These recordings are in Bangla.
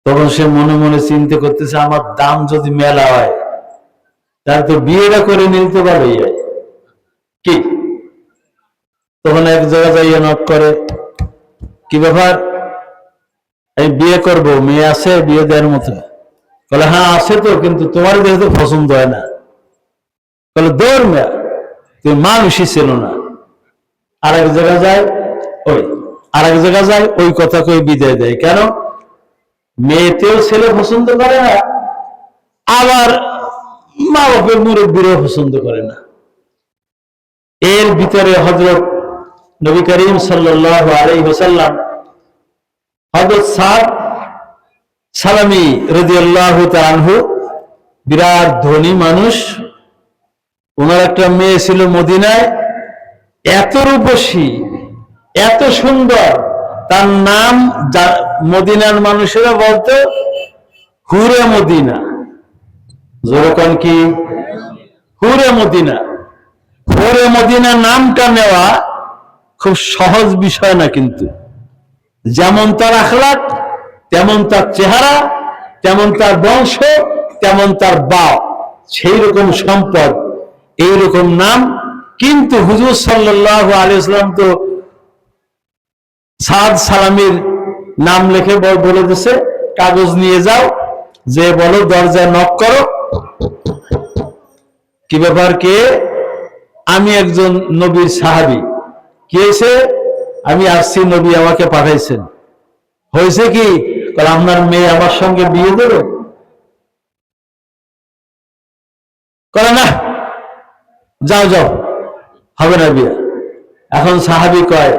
তখন সে মনে মনে চিন্তা করতেছে, আমার দাম যদি মেলা হয় তাহলে তো বিয়েটা করে নিতে পারে কি। তখন এক জায়গায় যাইয়া নক করে, কি ব্যাপার, আমি বিয়ে করব, মেয়ে আছে বিয়ে দেওয়ার মতো? বলে হ্যাঁ আছে তো, কিন্তু তোমার যেহেতু পছন্দ হয় না। বলে দৌড় মেয়া, তুমি মানুষই ছিল না। আরেক জায়গা যায় ওই কথা কই বিদায় দেয়। কেন? মেয়েতেও ছেলে পছন্দ করে না, আবার মা বাপের মুরব্বীরাও পছন্দ করে না। এর ভিতরে হযরত নবী করিম সাল্লাল্লাহু আলাইহি ওয়াসাল্লাম হযরত সাদ সালামি রাদিয়াল্লাহু তাআলা আনহু, বিরাট ধনী মানুষ, ওনার একটা মেয়ে ছিল মদিনায়, এত রূপসী, এত সুন্দর, তার নাম মদিনার মানুষেরা বলতো হুরে মদিনা। যেরকম কি হুরে মদিনা। হুরে মদিনা নামটা নেওয়া খুব সহজ বিষয় না, কিন্তু যেমন তার আখলাক, তেমন তার চেহারা, তেমন তার বংশ, তেমন তার বাপ, সেই রকম সম্পদ, এইরকম নাম। কিন্তু হুজুর সাল্লাল্লাহু আলাইহি ওয়াসাল্লাম তো সাদ সালামির নাম লিখে বলে দিছে, কাগজ নিয়ে যাও, যে বলো দরজায় নক করো, কি ব্যাপার, কে? আমি একজন নবীর সাহাবী। কি হয়েছে? আমি আসছি, নবী আমাকে পাঠাইছেন। হয়েছে কি? আপনার মেয়ে আমার সঙ্গে বিয়ে দেবে? করে না, যাও যাও, হবে না বিয়ে। এখন সাহাবী কয়,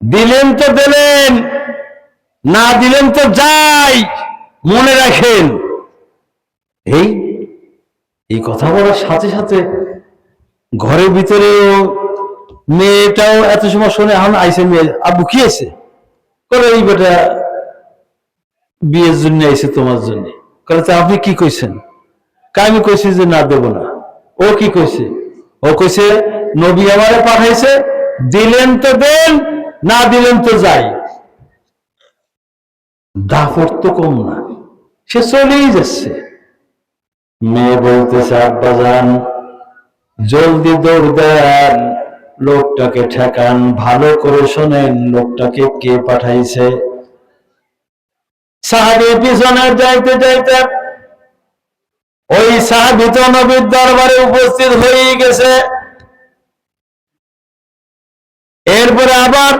দিলেন তো দিলেন, না দিলেন তো যাই, মনে রাখেন। এই কথা বলার সাথে সাথে ঘরের ভিতরে মেয়েটাও এত সময় শুনে, এখন আইসে মেয়ে, আব্বু কি আছে? করে এই বেটা বিয়ের জন্য আইসে তোমার জন্য। করে তো আপনি কি কইছেন? আমি কইছি যে না দেব না। ও কি কইছে? ও কইছে নবী আমারে পাঠাইছে, দিলেন তো দেন, না দিলেন তো যাই। দাফর তো কম না, সে চলেই যাচ্ছে। মেয়ে বলতেছে, আব্বা যান জলদি দৌড় দেন, লোকটাকে ঠেকান, ভালো করে শোনেন লোকটাকে কে পাঠাইছে। সাহাবী পিছনে যাইতে যাইতে ওই সাহাবী তো নবীর দরবারে উপস্থিত হয়ে গেছে। এরপরে আবার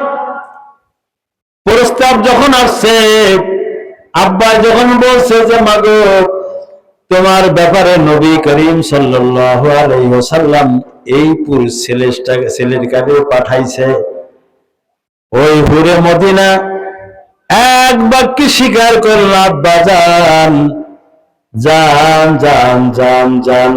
প্রস্তাব যখন আসছে, আব্বা যখন বলছে যে মাগো তোমার ব্যাপারে নবী করিম সাল্লাল্লাহু আলাইহি ওয়াসাল্লাম এই পুরুষ ছেলের কাছে পাঠাইছে, ওই হুরে মদিনা এক বাক্যে স্বীকার করল, আব্বা যান যান যান যান যান,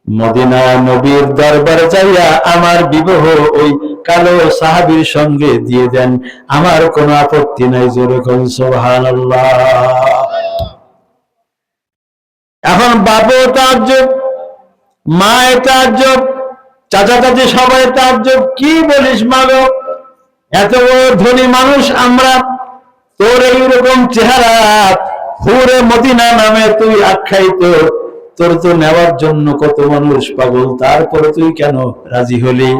মদিনা নবীর দরবারে যাইয়া আমার বিবাহ ওই কালো সাহাবীর সঙ্গে দিয়ে দেন, আমার কোনো আপত্তি নাই। জোরে কোন সুবহানাল্লাহ। এখন বাপও তাজ্জব, মায়ে তাজ্জব, চাচা চাচি সবাই তাজ্জব, কি বলিস মাগো, এত বড় ধনী মানুষ আমরা, তোর এইরকম চেহারা, হুরে মদিনা নামে তুই আখ্যায়িত, তোর তো নেওয়ার জন্য কত মানুষ পাগল, তারপরে তুই কেন রাজি হলি?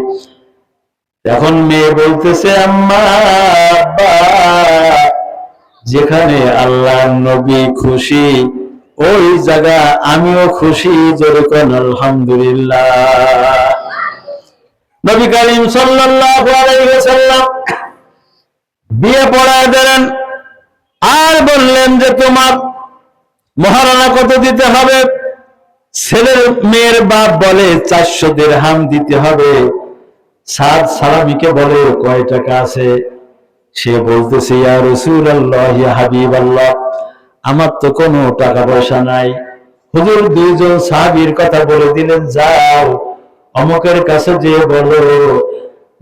এখন মেয়ে বলতেছে, আম্মা আব্বা, যেখানে আল্লাহ নবী খুশি ওই জায়গা আমিও খুশি। যেরকম আলহামদুলিল্লাহ। নবী করিম সাল্লাল্লাহু আলাইহি ওয়াসাল্লাম বিয়ে পড়ায় দিলেন, আর বললেন যে তোমার মহারণা কত দিতে হবে? ছেলের মেয়ের বাপ বলে 400 দিরহাম দিতে হবে। সাদ সালামীকে বলে কয় টাকা আছে? সে বলতেছে, ইয়া রাসূলুল্লাহ, ইয়া হাবিবাল্লাহ, আমার তো কোনো টাকা পয়সা নাই। হুজুর দুইজন সাহাবীর কথা বলে দিলেন, যাও অমুকের কাছে যে বলো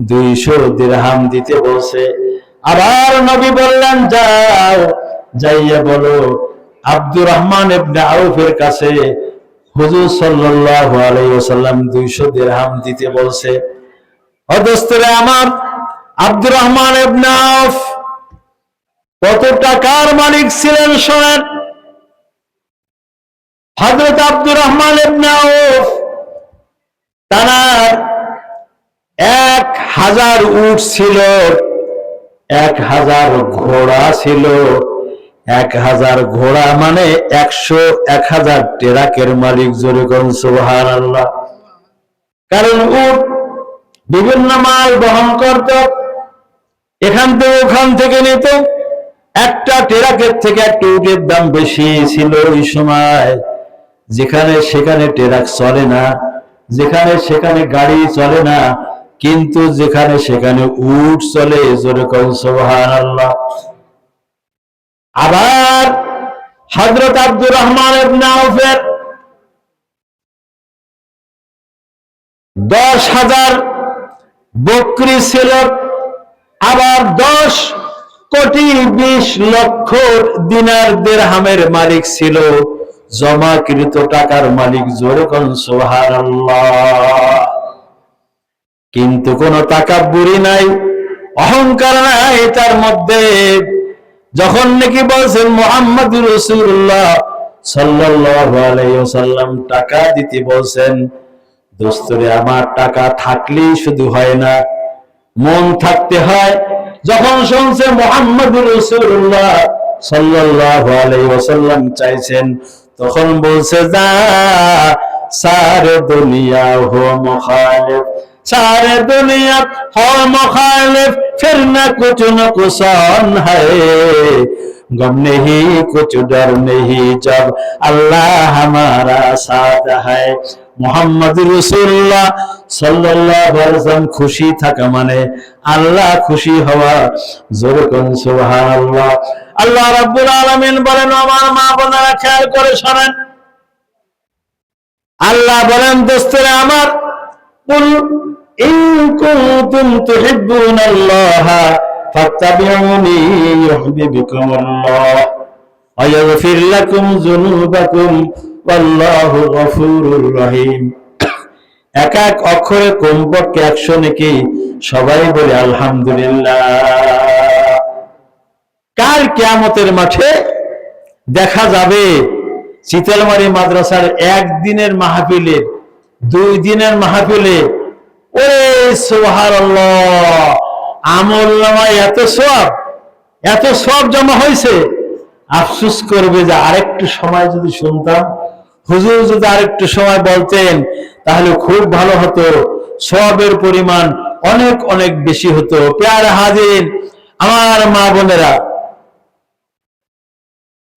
200 দিরহাম দিতে বলছে। আবার নবী বললেন, যাও যাইয়া বলো আব্দুর রহমান ইবনে আউফের কাছে হুজুর সাল্লাল্লাহু আলাইহি ওয়াসাল্লাম 200 দিরহাম দিতে বলছে। ও দোস্তরে আমার, আব্দুর রহমান ইবনে আউফ কত টাকার মালিক ছিলেন শোনেন। হযরত আব্দুর রহমান ইবনে আউফ তার 1000 উট ছিল, 1000 ঘোড়া ছিল। 1000 ঘোড়া মানে 1000 ট্রাকের মালিক। জোরে কোন সুবহানাল্লাহ। কারণ উট বিভিন্ন মাল বহন করত, এখান থেকে ওখান থেকে নিত। একটা ট্রাকের থেকে একটা উটের দাম বেশি ছিল ওই সময়। যেখানে সেখানে ট্রাক চলে না, যেখানে সেখানে গাড়ি চলে না, কিন্তু যেখানে সেখানে উট চলে। জোরে কোন সুবহানাল্লাহ। আবার হযরত আব্দুর রহমান ইবনে আউফের 10,000 বকরি ছিল। আবার 10 কোটি 20 লক্ষ দিনার দিরহামের মালিক ছিল, জমাকৃত টাকার মালিক। জোরে কোন সুবহানাল্লাহ। কিন্তু কোন তাকাব্বুরি নাই, অহংকার নাই তার মধ্যে। যখন নাকি বলছেন মুহাম্মদুর রাসূলুল্লাহ সাল্লাল্লাহু আলাইহি ওয়াসাল্লাম টাকা দিতে বলছেন, দোস্তরে আমার টাকা থাকলেই শুধু হয় না, মন থাকতে হয়। যখন শুনছে মুহাম্মদুর রাসূলুল্লাহ সাল্লাল্লাহু আলাইহি ওয়াসাল্লাম চাইছেন, তখন বলছে যা সারে দুনিয়া হো মুখালিফ, सारे दुनिया हो मुखालिफ, फिर न कुछ सान है, गम नहीं कुछ डर नहीं जब अल्लाह हमारा साथ है। मुहम्मद रसूलुल्लाह सल्लल्लाहु अलैहि वसल्लम खुशी থাকা মানে আল্লাহ খুশি হওয়া। জোরে কোন সুবহানাল্লাহ। আল্লাহ রাব্বুল আলামিন বলেন, আমার মা বোনেরা খেয়াল করে শোনেন, আল্লাহ বলেন দোস্তরে আমার, কুল ইন কুনতুম তুহিব্বুনাল্লাহা ফাত্তাবিউনি ইউহিব্বুকুমুল্লাহ ওয়া ইয়াগফির লাকুম যুনুবাকুম ওয়াল্লাহু গফুরুর রহিম। এক এক অক্ষরে কমপক্ষে 100 নাকি সবাই বলে আলহামদুলিল্লাহ। কাল কিয়ামতের মাঠে দেখা যাবে শীতলমারী মাদ্রাসার একদিনের মাহফিলে, 2 দিনের মাহফিলে, ওরে সুবহানাল্লাহ, আমলনামায় এত সওয়াব জমা হয়েছে। আফসোস করবে যে আরেকটু সময় যদি শুনতাম, হুজুর যদি আরেকটু সময় বলতেন তাহলে খুব ভালো হতো, সওয়াবের পরিমাণ অনেক অনেক বেশি হতো। প্যারা হাজির আমার মা বোনেরা,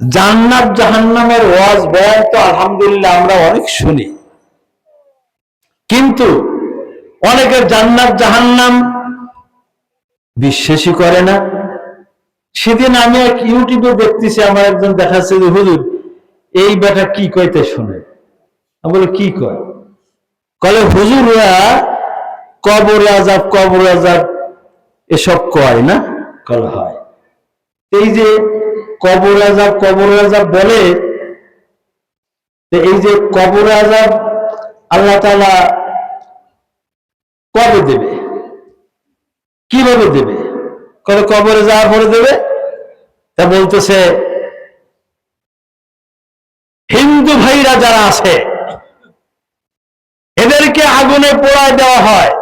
জান্নাত জাহান্নামের ওয়াজ বয়ান তো আলহামদুলিল্লাহ আমরা অনেক শুনি, কিন্তু অনেকের জান্নাত জাহান্নাম বিশ্বাসই করে না। সেদিন আমি এক ইউটিউবে দেখতেছি, আমার একজন দেখাচ্ছে যে হুজুর এই বেটা কি কইতে শুনে। আমি বলি কি কয়? কলে হুজুররা কবর আযাব এসব কয় না? কলে হয়। এই যে কবর আযাব বলে, এই যে কবর আযাব আল্লাহ তাআলা কবে দেবে, কিভাবে দেবে? কবে কবরে যাওয়ার পরে দেবে? তা বলতেছে হিন্দু ভাইরা যারা আছে এদেরকে আগুনে পোড়ায় দেওয়া হয়,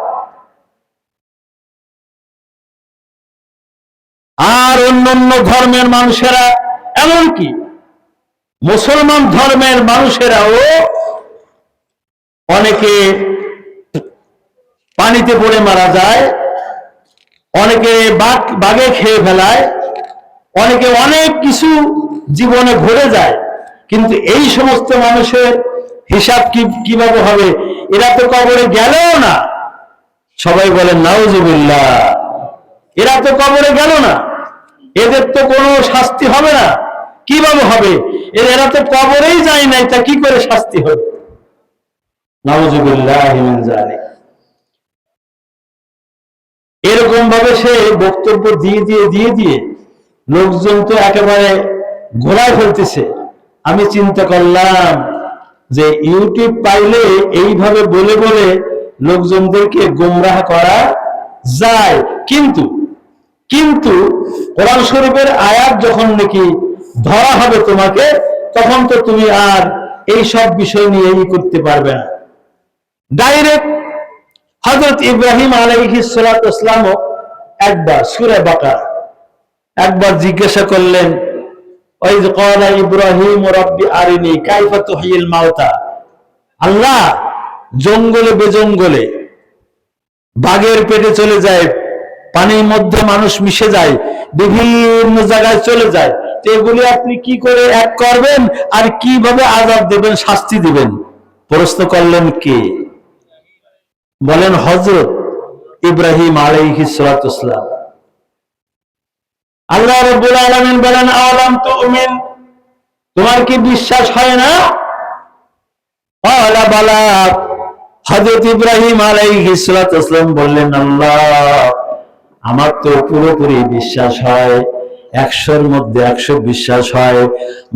আর অন্যান্য ধর্মের মানুষেরা, এমনকি মুসলমান ধর্মের মানুষেরাও অনেকে পানিতে পড়ে মারা যায়, অনেকে বাঘে খেয়ে ফেলায়, অনেকে অনেক কিছু জীবনে ঘটে যায়। কিন্তু এই সমস্ত মানুষের হিসাব কিভাবে হবে? এরা তো কবরে গেলেও না। সবাই বলেন নাউজুবিল্লাহ। এরা তো কবরে গেল না, এদের তো কোনো শাস্তি হবে না। কিভাবে হবে? এরা তো কবরেই যায় নাই, তা কি করে শাস্তি হবে? নাউজুবিল্লাহ মিন যালিক। এরকম ভাবে সে বক্তব্য দিয়ে লোকজন তো একেবারে ঘোরায় ফেলতেছে। আমি চিন্তা করলাম যে ইউটিউব পাইলে এইভাবে বলে বলে লোকজনদেরকে গোমরাহ করা যায়, কিন্তু কোরআন শরীফের আয়াত যখন নাকি ধরা হবে তোমাকে, তখন তো তুমি আর এই সব বিষয় নিয়ে করতে পারবে না। ডাইরেক্ট হযরত ইব্রাহিম আলাইহিস সালাতু ওয়াস সালাম একবার সূরা বাকারা একবার জিজ্ঞাসা করলেন, ওই যে ক্বালা ইব্রাহিম রাব্বি আরিনি কাইফা তুহয়িল মাউতা, আল্লাহ জঙ্গলে বেজঙ্গলে বাঘের পেটে চলে যায়, পানির মধ্যে মানুষ মিশে যায়, বিভিন্ন জায়গায় চলে যায়, তো এগুলি আপনি কি করে এক করবেন আর কিভাবে আযাব দেবেন, শাস্তি দিবেন? প্রশ্ন করলেন কে? বলেন হযরত ইব্রাহিম আলাইহিস সালাতু ওয়াস সালাম। আল্লাহ রাব্বুল আলামিন বলেন, আলাম তুমিন, তোমার কি বিশ্বাস হয় না? ক্বালা বালা, হযরত ইব্রাহিম আলাইহিস সালাতু ওয়াস সালাম বললেন, আল্লাহ আমার তো পুরোপুরি বিশ্বাস হয়, 100-র মধ্যে 100 বিশ্বাস হয়।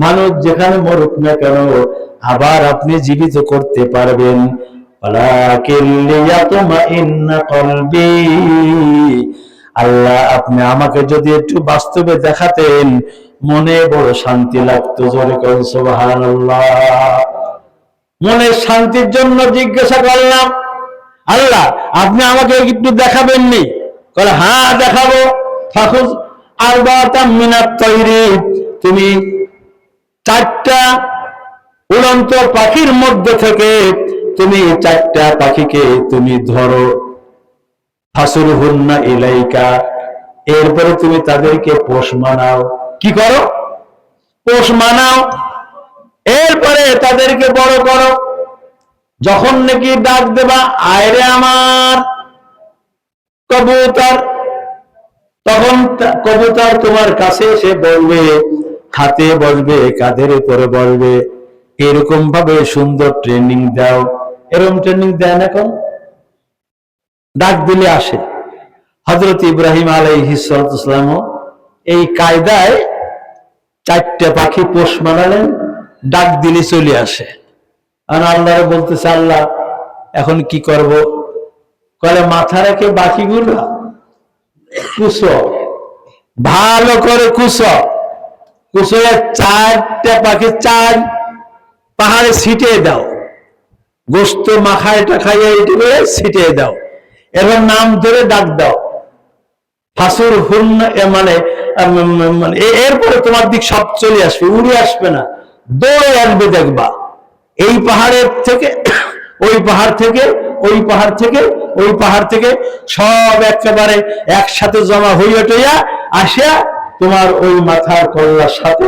মানুষ যেখানে মরুক না কেন আবার আপনি জীবিত করতে পারবেন। আল্লাহ আপনি আমাকে যদি একটু বাস্তবে দেখাতেন মনে বড় শান্তি লাগতো। জোরে করেন সুবহানাল্লাহ। মনের শান্তির জন্য জিজ্ঞাসা করলাম, আল্লাহ আপনি আমাকে একটু দেখাবেন নি? বলে হ্যাঁ দেখাবো। ফাখুজ আরবাতাম মিনাত তায়রি, তুমি 4টা উড়ন্ত পাখির মধ্যে থেকে তুমি 4টা পাখিকে তুমি ধরো, ফাসুরহুন্না ইলাইকা, এরপরে তুমি তাদেরকে পোষ মানাও। কি করো? পোষ মানাও। এরপরে তাদেরকে বড় করো। যখন নাকি ডাক দেবা আয়রে আমার কবুতর, তখন কবুতর তোমার কাছে এসে বলবে, হাতে বসবে, কাঁধের উপরে বসবে। এরকম ভাবে সুন্দর ট্রেনিং দাও। এরকম ট্রেনিং দেন এখন? ডাক দিলে আসে। হযরত ইব্রাহিম আলাইহিস সালাতু ওয়াস সালাম এই কায়দায় 4টা পাখি পোষ মানালেন, ডাক দিলে চলে আসে। আর আল্লাহরে বলতেছে, আল্লাহ এখন কি করব? কলে মাথা রেখে বাকিগুলো কুসো, ভালো করে কুসো। কুসোয় 4টা পাখি 4 পাহাড়ে ছিটিয়ে দাও, গোস্ত মাখায় টাখাইয়া এটুকু ছিটিয়ে দাও, এবার নাম ধরে ডাক দাও। ফাসুর হুন্না মানে এরপরে তোমার দিক সব চলে আসবে, উড়ে আসবে না, দৌড়ে আসবে। দেখবা এই পাহাড়ের থেকে ওই পাহাড় থেকে ওই পাহাড় থেকে ওই পাহাড় থেকে সব একেবারে একসাথে জমা হইয়া টইয়া আসিয়া তোমার ওই মাথার কল্লার সাথে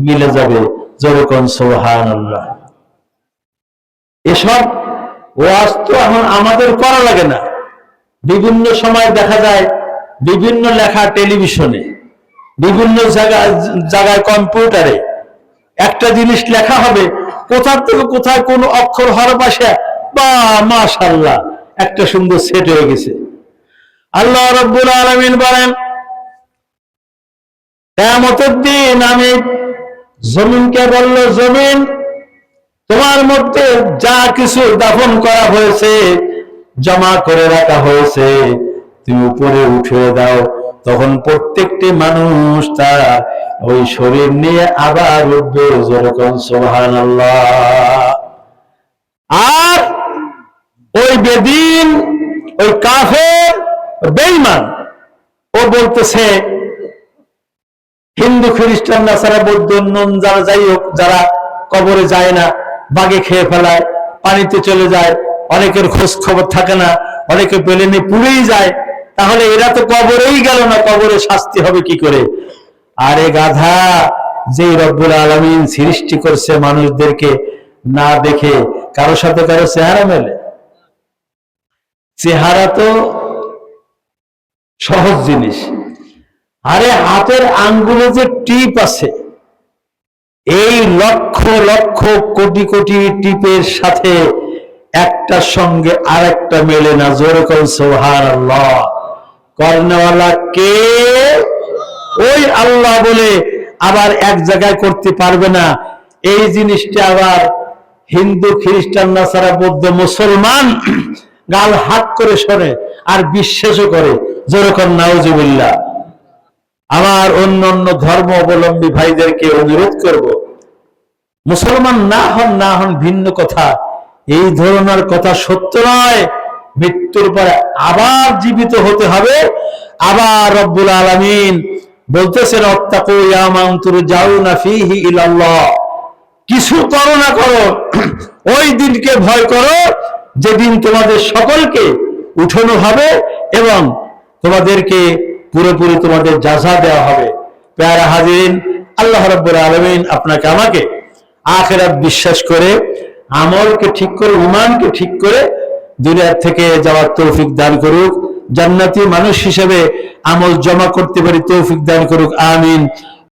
মিলে যাবে। যেরকম সুবহানাল্লাহ। এসব ওয়াজ তো এখন আমাদের করা লাগে না। বিভিন্ন সময় দেখা যায় বিভিন্ন লেখা টেলিভিশনে, বিভিন্ন জায়গায় কম্পিউটারে একটা জিনিস লেখা হবে, কোথার থেকে কোথায় কোন অক্ষর হরফ আসে, বা মাশাআল্লাহ একটা সুন্দর সেট হয়ে গেছে। আল্লাহ রাব্বুল আলামিন বলেন, কিয়ামতের দিন আমি জমিনকে বলল, জমিন তোমার মধ্যে যা কিছু দাফন করা হয়েছে, জমা করে রাখা হয়েছে, তুমি উপরে উঠিয়ে দাও। তখন প্রত্যেকটি মানুষ তার ওই শরীর নিয়ে আবার উঠবে। যেরকম সুবহানাল্লাহ। আর ওই বেদিন, ওই কাফের বেঈমান, ও বলতেছে হিন্দু খ্রিস্টান নাসারা বৌদ্ধ যারা যাই হোক, যারা কবরে যায় না, বাগে খেয়ে ফেলায়, পানিতে চলে যায়, অনেকের খোঁজ খবর থাকে না, অনেকে প্লেনে পুড়েই যায়, তাহলে এরা তো কবরেই গেল না, কবরে শাস্তি হবে কি করে? আরে গাধা, যে রব্বুল আলামিন সৃষ্টি করছে মানুষদেরকে না দেখে কারো সাথে কারো চেহারা মেলে? চেহারা তো সহজ জিনিস। আরে হাতের আঙ্গুলে যে টিপ আছে, এই লক্ষ লক্ষ কোটি কোটি টিপের সাথে একটার সঙ্গে আরেকটা মেলে না। যেরকম সুবহানাল্লাহ। করনেওয়ালা কে? ওই আল্লাহ বলে আবার এক জায়গায় করতে পারবে না। এই জিনিসটা আবার হিন্দু খ্রিস্টান নাসারা বৌদ্ধ মুসলমান গাল হাত করে শোনে আর বিশ্বাসও করে। যেরকম নাউজুবিল্লাহ। আমার অন্য অন্য ধর্ম অবলম্বী ভাইদেরকে অনুরোধ করব, মুসলমান না হন ভিন্ন কথা, এই ধরনের কথা সত্য নয়। মৃত্যুর পরে আবার জীবিত হতে হবে। আবার রব্বুল আলামিন বলতেছেন, অত্তাকু ইয়াওমান তুরজাউনা ফীহি ইলাল্লাহ, কিছু করো না করো, ওই দিনকে ভয় করো যেদিন তোমাদের সকলকে উঠানো হবে এবং তোমাদেরকে পুরোপুরি তোমাদের জাযা দেওয়া হবে। প্যারা হাজিরিন, আল্লাহ রাব্বুল আলামিন আপনাকে আমাকে আখিরাত বিশ্বাস করে, আমলকে ঠিক করে, ঈমানকে ঠিক করে দুনিয়া থেকে যাওয়ার তৌফিক দান করুক। জান্নাতি মানুষ হিসেবে আমল জমা করতে পারি তৌফিক দান করুক। আমিন।